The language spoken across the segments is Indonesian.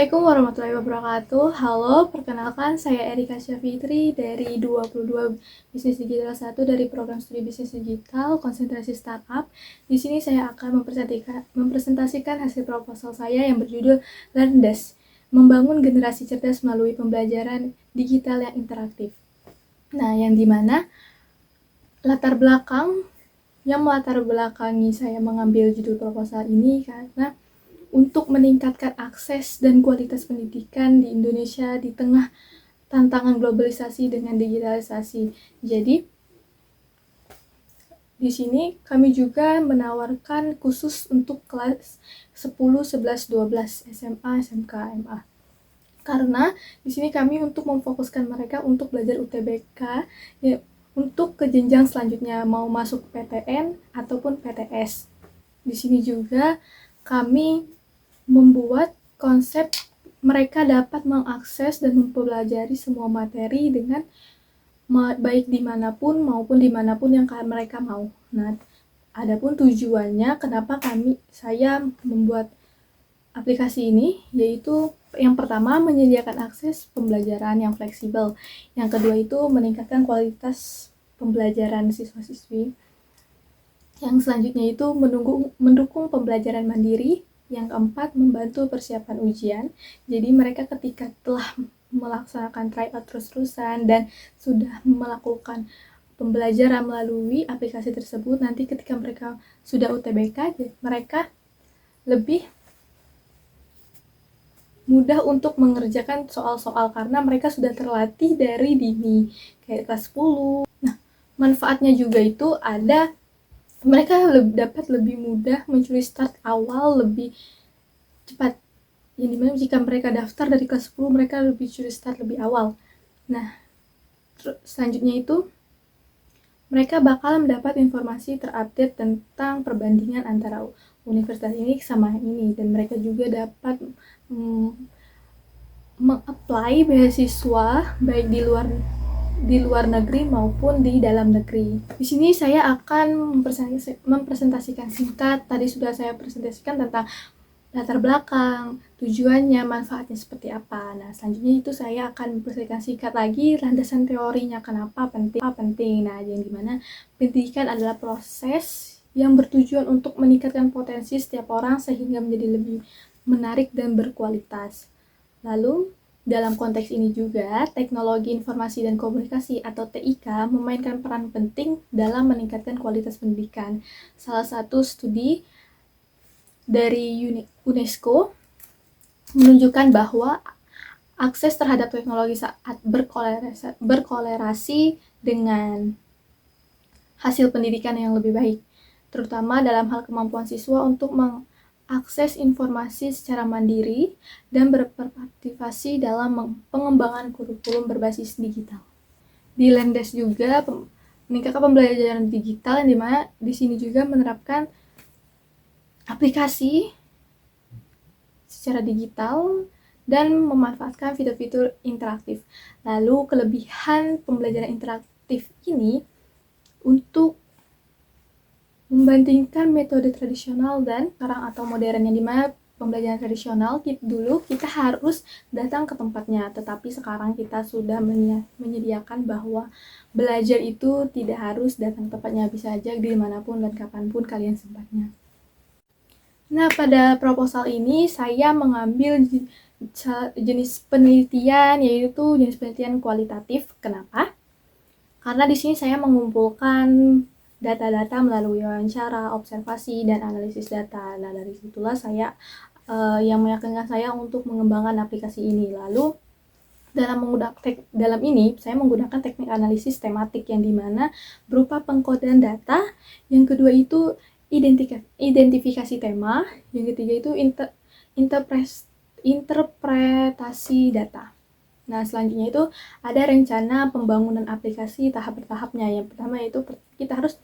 Assalamualaikum warahmatullahi wabarakatuh. Halo, perkenalkan saya Erika Syafitri dari 22 Bisnis Digital 1 dari program studi Bisnis Digital konsentrasi startup. Di sini saya akan mempresentasikan hasil proposal saya yang berjudul LearnDesk, membangun generasi cerdas melalui pembelajaran digital yang interaktif. Nah, yang dimana melatar belakangi saya mengambil judul proposal ini karena untuk meningkatkan akses dan kualitas pendidikan di Indonesia di tengah tantangan globalisasi dengan digitalisasi. Jadi, di sini kami juga menawarkan khusus untuk kelas 10, 11, 12 SMA, SMK, MA. Karena di sini kami untuk memfokuskan mereka untuk belajar UTBK ya, untuk ke jenjang selanjutnya mau masuk PTN ataupun PTS. Di sini juga kami membuat konsep mereka dapat mengakses dan mempelajari semua materi dengan baik dimanapun maupun dimanapun yang mereka mau. Nah, adapun tujuannya kenapa saya membuat aplikasi ini, yaitu yang pertama menyedia akses pembelajaran yang fleksibel, yang kedua itu meningkatkan kualitas pembelajaran siswa-siswi, yang selanjutnya itu mendukung pembelajaran mandiri, yang keempat membantu persiapan ujian. Jadi mereka ketika telah melaksanakan tryout terus-terusan dan sudah melakukan pembelajaran melalui aplikasi tersebut, nanti ketika mereka sudah UTBK, mereka lebih mudah untuk mengerjakan soal-soal karena mereka sudah terlatih dari dini, kayak kelas 10. Nah, manfaatnya juga itu ada mereka dapat lebih mudah mencuri start awal lebih cepat. Yang dimana jika mereka daftar dari kelas 10, mereka lebih curi start lebih awal. Nah, selanjutnya itu mereka bakal mendapat informasi terupdate tentang perbandingan antara universitas ini sama ini, dan mereka juga dapat mengapply beasiswa baik di luar negeri maupun di dalam negeri. Di sini saya akan mempresentasikan singkat. Tadi sudah saya presentasikan tentang latar belakang, tujuannya, manfaatnya seperti apa. Nah, selanjutnya itu saya akan mempresentasikan singkat lagi landasan teorinya kenapa penting. Nah, yang dimana pendidikan adalah proses yang bertujuan untuk meningkatkan potensi setiap orang sehingga menjadi lebih menarik dan berkualitas. Lalu, dalam konteks ini juga, teknologi informasi dan komunikasi atau TIK memainkan peran penting dalam meningkatkan kualitas pendidikan. Salah satu studi dari UNESCO menunjukkan bahwa akses terhadap teknologi saat berkolerasi dengan hasil pendidikan yang lebih baik, terutama dalam hal kemampuan siswa untuk akses informasi secara mandiri dan berpartisipasi dalam pengembangan kurikulum berbasis digital. Di LearnDesk juga meningkatkan pembelajaran digital yang dimana di sini juga menerapkan aplikasi secara digital dan memanfaatkan fitur-fitur interaktif. Lalu kelebihan pembelajaran interaktif ini untuk membandingkan metode tradisional dan sekarang atau modern, yang dimana pembelajaran tradisional dulu kita harus datang ke tempatnya, tetapi sekarang kita sudah menyediakan bahwa belajar itu tidak harus datang ke tempatnya, bisa aja dimanapun dan kapanpun kalian sempatnya. Nah, pada proposal ini saya mengambil jenis penelitian, yaitu jenis penelitian kualitatif. Kenapa? Karena di sini saya mengumpulkan data-data melalui wawancara, observasi, dan analisis data. Nah, dari situlah saya yang meyakinkan saya untuk mengembangkan aplikasi ini. Lalu dalam ini saya menggunakan teknik analisis tematik yang dimana berupa pengkodean data, yang kedua itu identifikasi tema, yang ketiga itu interpretasi data. Nah, selanjutnya itu ada rencana pembangunan aplikasi tahap bertahapnya. Yang pertama itu kita harus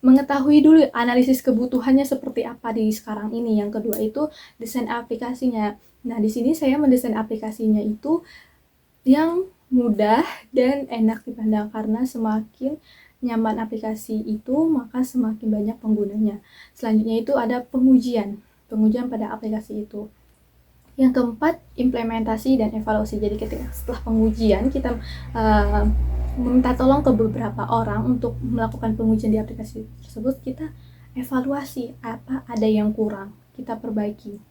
mengetahui dulu analisis kebutuhannya seperti apa di sekarang ini. Yang kedua itu desain aplikasinya. Nah, di sini saya mendesain aplikasinya itu yang mudah dan enak dipandang, karena semakin nyaman aplikasi itu maka semakin banyak penggunanya. Selanjutnya itu ada pengujian pada aplikasi itu. Yang keempat, implementasi dan evaluasi. Jadi ketika setelah pengujian kita meminta tolong ke beberapa orang untuk melakukan pengujian di aplikasi tersebut, kita evaluasi apa ada yang kurang, kita perbaiki.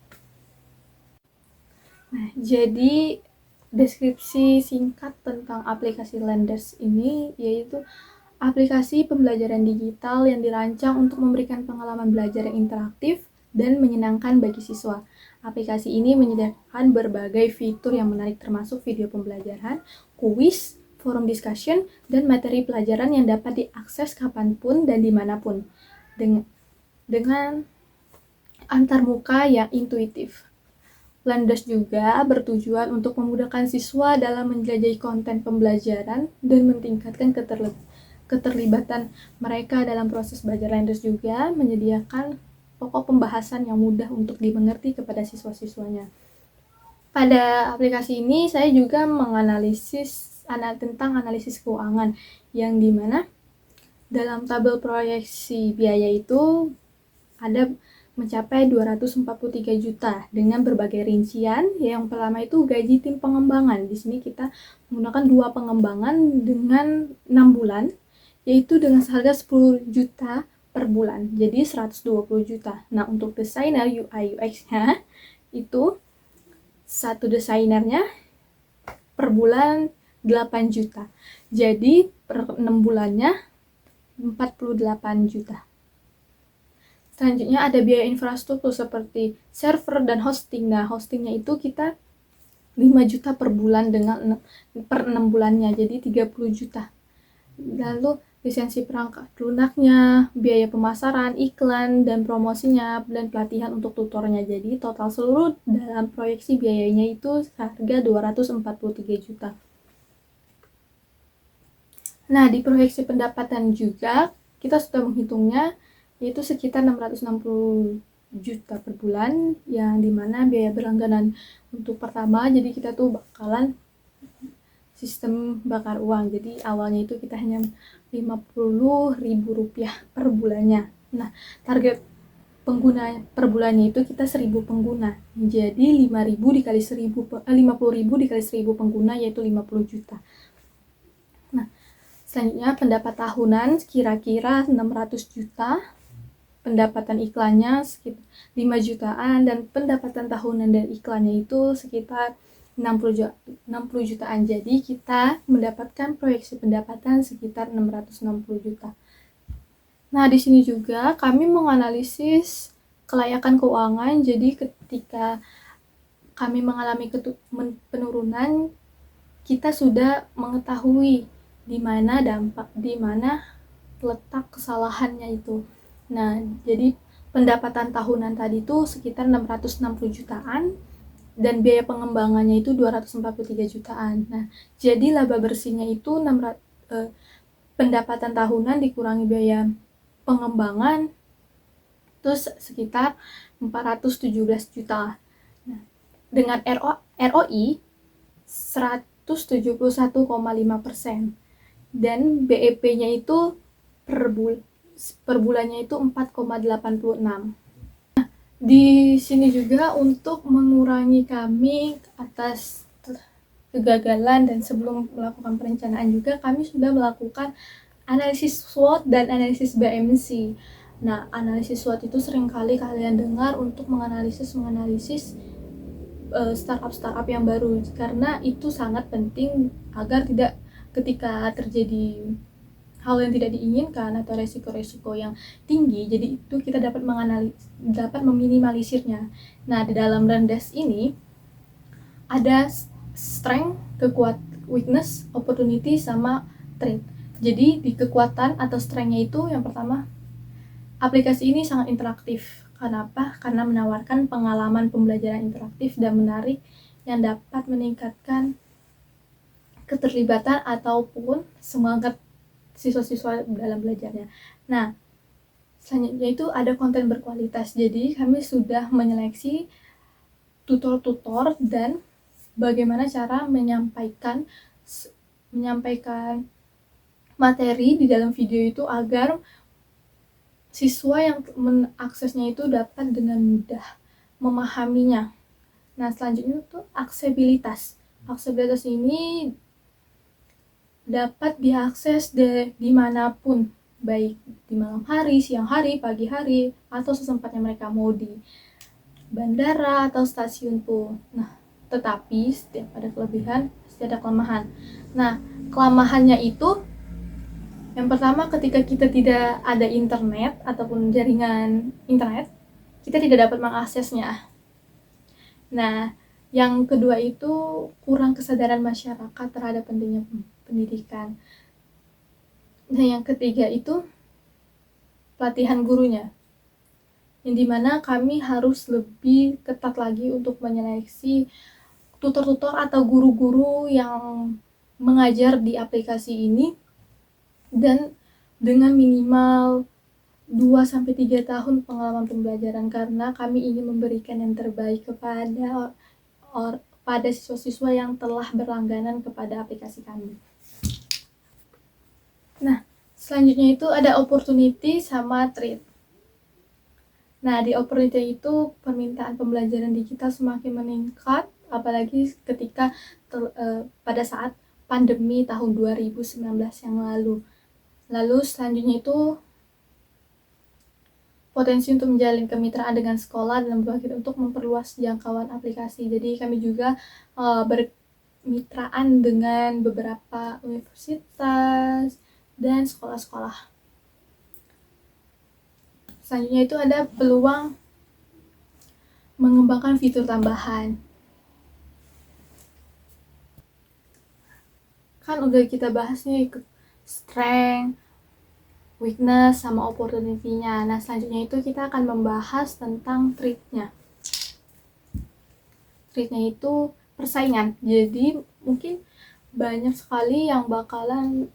Nah, jadi deskripsi singkat tentang aplikasi Learnders ini yaitu aplikasi pembelajaran digital yang dirancang untuk memberikan pengalaman belajar yang interaktif dan menyenangkan bagi siswa. Aplikasi ini menyediakan berbagai fitur yang menarik termasuk video pembelajaran, kuis, forum discussion, dan materi pelajaran yang dapat diakses kapanpun dan dimanapun dengan antarmuka yang intuitif. Learnders juga bertujuan untuk memudahkan siswa dalam menjelajahi konten pembelajaran dan meningkatkan keterlibatan mereka dalam proses belajar. Learnders juga menyediakan pokok pembahasan yang mudah untuk dimengerti kepada siswa-siswanya. Pada aplikasi ini saya juga menganalisis tentang analisis keuangan, yang dimana dalam tabel proyeksi biaya itu ada mencapai 243 juta dengan berbagai rincian. Yang pertama itu gaji tim pengembangan. Di sini kita menggunakan 2 pengembangan dengan 6 bulan, yaitu dengan seharga 10 juta per bulan, jadi 120 juta. Nah, untuk desainer UI UX-nya itu satu desainernya per bulan 8 juta. Jadi per 6 bulannya 48 juta. Selanjutnya ada biaya infrastruktur seperti server dan hosting. Nah, hostingnya itu kita 5 juta per bulan dengan per 6 bulannya, jadi 30 juta. Lalu lisensi perangkat lunaknya, biaya pemasaran, iklan, dan promosinya, dan pelatihan untuk tutornya. Jadi total seluruh dalam proyeksi biayanya itu harga 243 juta. Nah, di proyeksi pendapatan juga kita sudah menghitungnya, yaitu sekitar 660 juta per bulan, yang dimana biaya berlangganan untuk pertama, jadi kita tuh bakalan sistem bakar uang. Jadi awalnya itu kita hanya Rp50.000 per bulannya. Nah, target pengguna per bulannya itu kita 1000 pengguna. Jadi 50.000 dikali 50.000 dikali 1000 pengguna yaitu 50 juta. Nah, selanjutnya pendapat tahunan kira-kira 600 juta. Pendapatan iklannya sekitar 5 jutaan dan pendapatan tahunan dari iklannya itu sekitar 60 jutaan. Jadi kita mendapatkan proyeksi pendapatan sekitar 660 juta. Nah, di sini juga kami menganalisis kelayakan keuangan. Jadi ketika kami mengalami penurunan, kita sudah mengetahui di mana letak kesalahannya itu. Nah, jadi pendapatan tahunan tadi itu sekitar 660 jutaan dan biaya pengembangannya itu 243 jutaan. Nah, jadi laba bersihnya itu pendapatan tahunan dikurangi biaya pengembangan terus sekitar 417 juta. Nah, dengan ROI 171,5% dan BEP-nya itu per bulannya itu 4,86. Di sini juga untuk mengurangi kami atas kegagalan dan sebelum melakukan perencanaan juga kami sudah melakukan analisis SWOT dan analisis BMC. Nah, analisis SWOT itu seringkali kalian dengar untuk menganalisis startup yang baru, karena itu sangat penting agar tidak ketika terjadi hal yang tidak diinginkan atau resiko-resiko yang tinggi, jadi itu kita dapat meminimalisirnya. Nah, di dalam Learnders ini ada strength, weakness, opportunity, sama threat. Jadi di kekuatan atau strength-nya itu yang pertama, aplikasi ini sangat interaktif. Kenapa? Karena menawarkan pengalaman pembelajaran interaktif dan menarik yang dapat meningkatkan keterlibatan ataupun semangat siswa-siswa dalam belajarnya. Nah, selanjutnya itu ada konten berkualitas. Jadi kami sudah menyeleksi tutor-tutor dan bagaimana cara menyampaikan materi di dalam video itu agar siswa yang mengaksesnya itu dapat dengan mudah memahaminya. Nah, selanjutnya itu aksesibilitas. Aksesibilitas ini dapat diakses dimanapun, baik di malam hari, siang hari, pagi hari, atau sesempatnya mereka mau di bandara atau stasiun pun. Nah, tetapi setiap ada kelebihan, pasti ada kelemahan. Nah, kelemahannya itu yang pertama, ketika kita tidak ada internet ataupun jaringan internet, kita tidak dapat mengaksesnya. Nah, yang kedua itu kurang kesadaran masyarakat terhadap pentingnya pendidikan. Nah, yang ketiga itu pelatihan gurunya, yang dimana kami harus lebih ketat lagi untuk menyeleksi tutor-tutor atau guru-guru yang mengajar di aplikasi ini, dan dengan minimal 2-3 tahun pengalaman pembelajaran, karena kami ingin memberikan yang terbaik pada siswa-siswa yang telah berlangganan kepada aplikasi kami. Nah, selanjutnya itu ada opportunity sama threat. Nah, di opportunity itu permintaan pembelajaran digital semakin meningkat, apalagi ketika pada saat pandemi tahun 2019 yang lalu. Lalu selanjutnya itu potensi untuk menjalin kemitraan dengan sekolah dan berakhir untuk memperluas jangkauan aplikasi. Jadi kami juga bermitraan dengan beberapa universitas dan sekolah-sekolah. Selanjutnya itu ada peluang mengembangkan fitur tambahan. Kan udah kita bahas nih strength, weakness, sama opportunity-nya. Nah, selanjutnya itu kita akan membahas tentang threat-nya. Threat-nya itu persaingan. Jadi mungkin banyak sekali yang bakalan,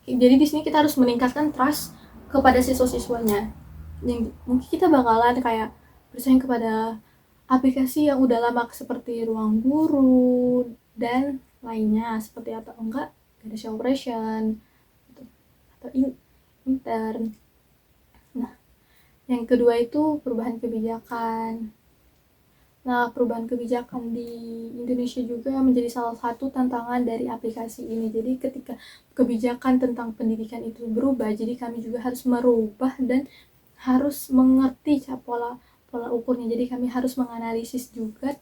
jadi di sini kita harus meningkatkan trust kepada siswa-siswanya. Yang mungkin kita bakalan kayak bersaing kepada aplikasi yang udah lama seperti Ruang Guru dan lainnya, seperti atau enggak Ganesha Operation atau intern. Nah, yang kedua itu perubahan kebijakan. Nah, perubahan kebijakan di Indonesia juga menjadi salah satu tantangan dari aplikasi ini. Jadi ketika kebijakan tentang pendidikan itu berubah, jadi kami juga harus merubah dan harus mengerti pola ukurnya. Jadi kami harus menganalisis juga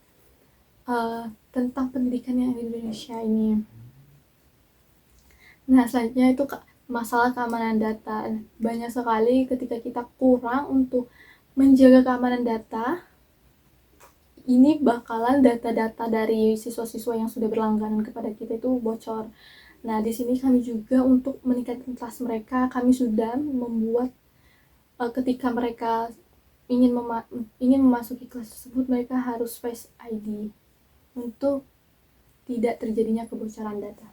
tentang pendidikan yang di Indonesia ini. Nah, selanjutnya itu masalah keamanan data. Banyak sekali ketika kita kurang untuk menjaga keamanan data, ini bakalan data-data dari siswa-siswa yang sudah berlangganan kepada kita itu bocor. Nah, di sini kami juga untuk meningkatkan trust mereka, kami sudah membuat ketika mereka ingin memasuki kelas tersebut, mereka harus Face ID untuk tidak terjadinya kebocoran data.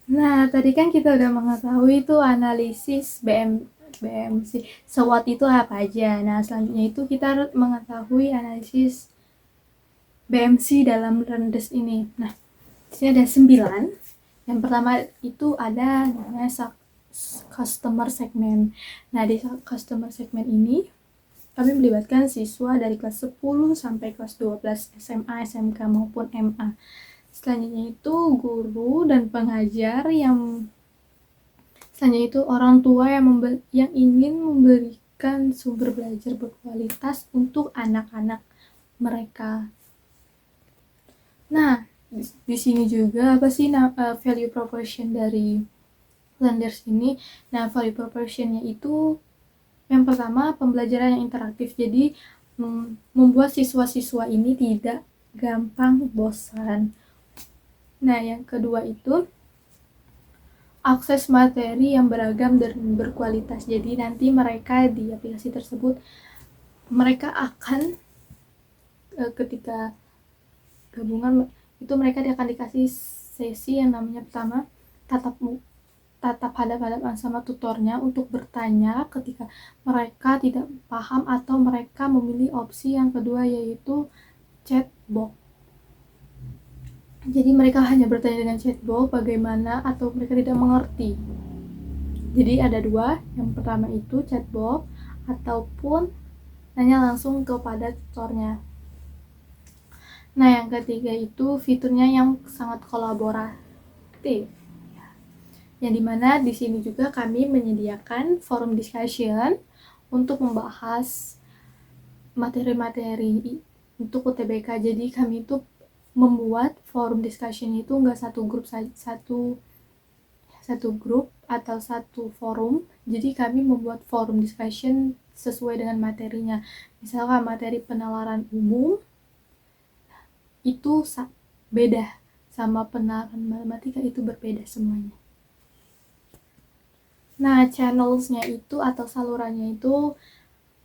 Nah, tadi kan kita udah mengetahui itu analisis BMC. SWOT itu apa aja? Nah, selanjutnya itu kita mengetahui analisis BMC dalam Rendes ini. Nah, di sini ada 9. Yang pertama itu ada namanya customer segment. Nah, di customer segment ini kami melibatkan siswa dari kelas 10 sampai kelas 12 SMA, SMK maupun MA. Selanjutnya itu guru dan pengajar, yang selanjutnya itu orang tua yang ingin memberikan sumber belajar berkualitas untuk anak-anak mereka. Nah, di sini juga apa sih value proposition dari Learners ini? Nah, value propositionnya itu yang pertama pembelajaran yang interaktif. Jadi membuat siswa-siswa ini tidak gampang bosan. Nah, yang kedua itu akses materi yang beragam dan berkualitas. Jadi nanti mereka di aplikasi tersebut, mereka akan ketika gabungan itu mereka akan dikasih sesi yang namanya pertama tatap hadap-hadapan sama tutornya untuk bertanya ketika mereka tidak paham atau mereka memilih opsi yang kedua, yaitu chatbot. Jadi mereka hanya bertanya dengan chatbot bagaimana atau mereka tidak mengerti. Jadi ada 2, yang pertama itu chatbot ataupun nanya langsung kepada tutornya. Nah, yang ketiga itu fiturnya yang sangat kolaboratif. Yang dimana di sini juga kami menyediakan forum discussion untuk membahas materi-materi untuk UTBK. Jadi kami itu membuat forum discussion itu nggak satu grup saja, satu grup atau satu forum. Jadi kami membuat forum discussion sesuai dengan materinya. Misalkan materi penalaran umum itu beda sama penalaran matematika, itu berbeda semuanya. Nah, channelsnya itu atau salurannya itu,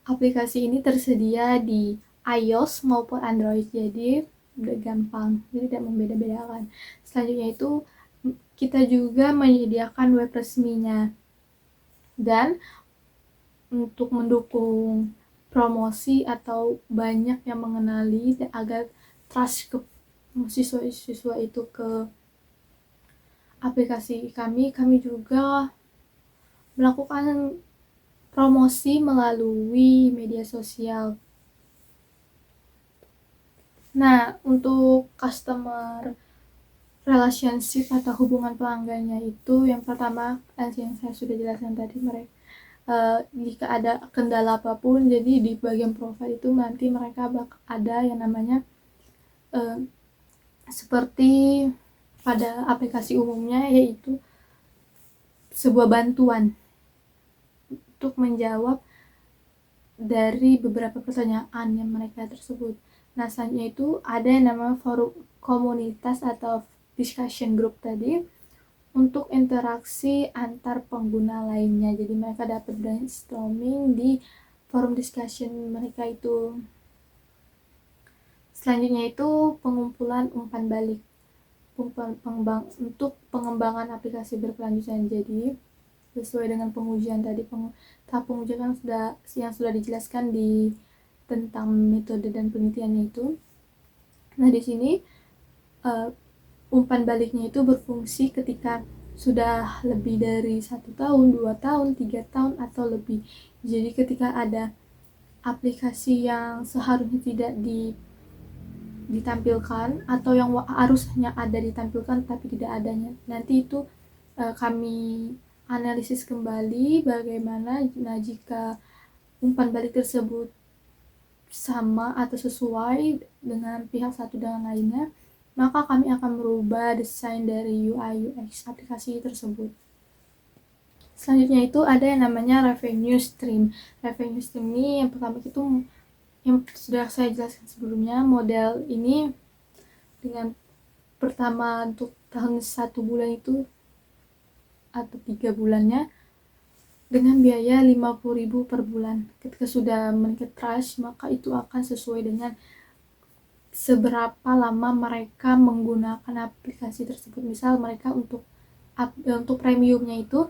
aplikasi ini tersedia di iOS maupun Android, jadi udah gampang, jadi tidak membeda-bedakan. Selanjutnya itu kita juga menyediakan web resminya, dan untuk mendukung promosi atau banyak yang mengenali dan agar trust ke siswa-siswa itu ke aplikasi kami juga melakukan promosi melalui media sosial. Nah, untuk customer relationship atau hubungan pelanggannya itu, yang pertama yang saya sudah jelaskan tadi, mereka jika ada kendala apapun, jadi di bagian profile itu nanti mereka ada yang namanya seperti pada aplikasi umumnya, yaitu sebuah bantuan untuk menjawab dari beberapa pertanyaan yang mereka tersebut. Nah, selanjutnya itu ada yang namanya forum komunitas atau discussion group tadi untuk interaksi antar pengguna lainnya. Jadi mereka dapat brainstorming di forum discussion mereka itu. Selanjutnya itu pengumpulan umpan balik untuk pengembangan aplikasi berkelanjutan. Jadi sesuai dengan pengujian tadi, tahap pengujian kan sudah dijelaskan di tentang metode dan penelitiannya itu. Nah, di sini umpan baliknya itu berfungsi ketika sudah lebih dari 1 tahun, 2 tahun, 3 tahun atau lebih. Jadi ketika ada aplikasi yang seharusnya tidak ditampilkan atau yang harusnya ada ditampilkan tapi tidak adanya, nanti itu kami analisis kembali bagaimana. Nah, jika umpan balik tersebut sama atau sesuai dengan pihak satu dengan lainnya, maka kami akan merubah desain dari UI UX aplikasi tersebut. Selanjutnya itu ada yang namanya revenue stream. Revenue stream ini yang pertama itu yang sudah saya jelaskan sebelumnya. Model ini dengan pertama untuk tahun 1 bulan itu atau 3 bulannya dengan biaya 50.000 per bulan. Ketika sudah meningkat trust, maka itu akan sesuai dengan seberapa lama mereka menggunakan aplikasi tersebut. Misal mereka untuk premiumnya itu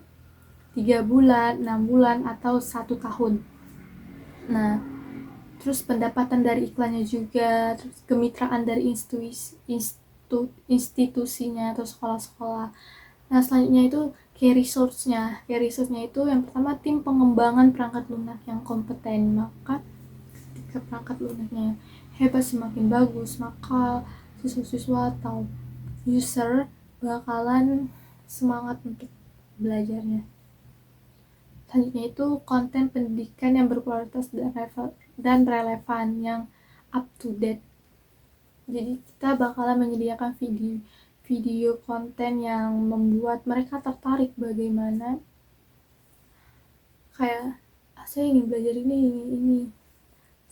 3 bulan, 6 bulan, atau 1 tahun. Nah, terus pendapatan dari iklannya juga, terus kemitraan dari institusinya atau sekolah-sekolah. Nah, selanjutnya itu key resource-nya. Key resource-nya itu yang pertama tim pengembangan perangkat lunak yang kompeten. Maka ketika perangkat lunaknya hebat, semakin bagus, maka siswa-siswa atau user bakalan semangat untuk belajarnya. Selanjutnya itu konten pendidikan yang berkualitas dan relevan, yang up to date. Jadi kita bakalan menyediakan video konten yang membuat mereka tertarik bagaimana kayak saya ingin belajar ini.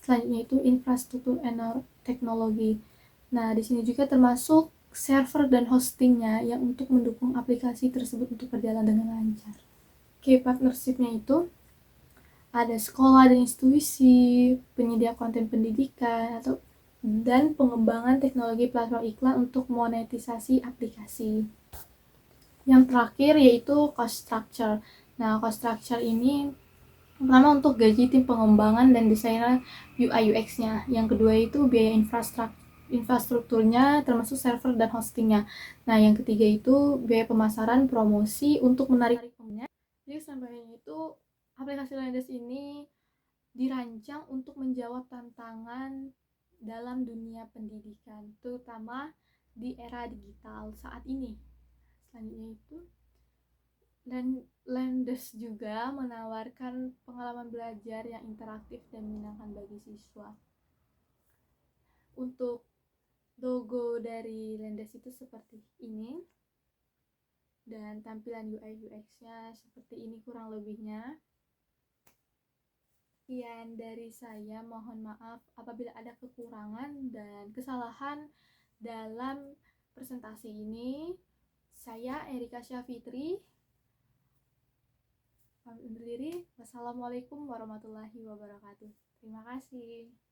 Selanjutnya itu infrastruktur teknologi. Nah, di sini juga termasuk server dan hostingnya yang untuk mendukung aplikasi tersebut untuk berjalan dengan lancar. Oke, partnership-nya itu ada sekolah dan institusi, penyedia konten pendidikan, dan pengembangan teknologi platform iklan untuk monetisasi aplikasi. Yang terakhir yaitu cost structure. Nah, cost structure ini pertama untuk gaji tim pengembangan dan desainer UI UX-nya. Yang kedua itu biaya infrastrukturnya termasuk server dan hostingnya. Nah, yang ketiga itu biaya pemasaran promosi untuk menarik pengguna. Jadi sampainya itu aplikasi Landas ini dirancang untuk menjawab tantangan dalam dunia pendidikan, terutama di era digital saat ini. Selanjutnya itu Landes juga menawarkan pengalaman belajar yang interaktif dan menyenangkan bagi siswa. Untuk logo dari Landes itu seperti ini, dan tampilan UI UX-nya seperti ini kurang lebihnya. Sekian dari saya, mohon maaf apabila ada kekurangan dan kesalahan dalam presentasi ini. Saya Erika Syafitri pamit undur diri. Wassalamualaikum warahmatullahi wabarakatuh. Terima kasih.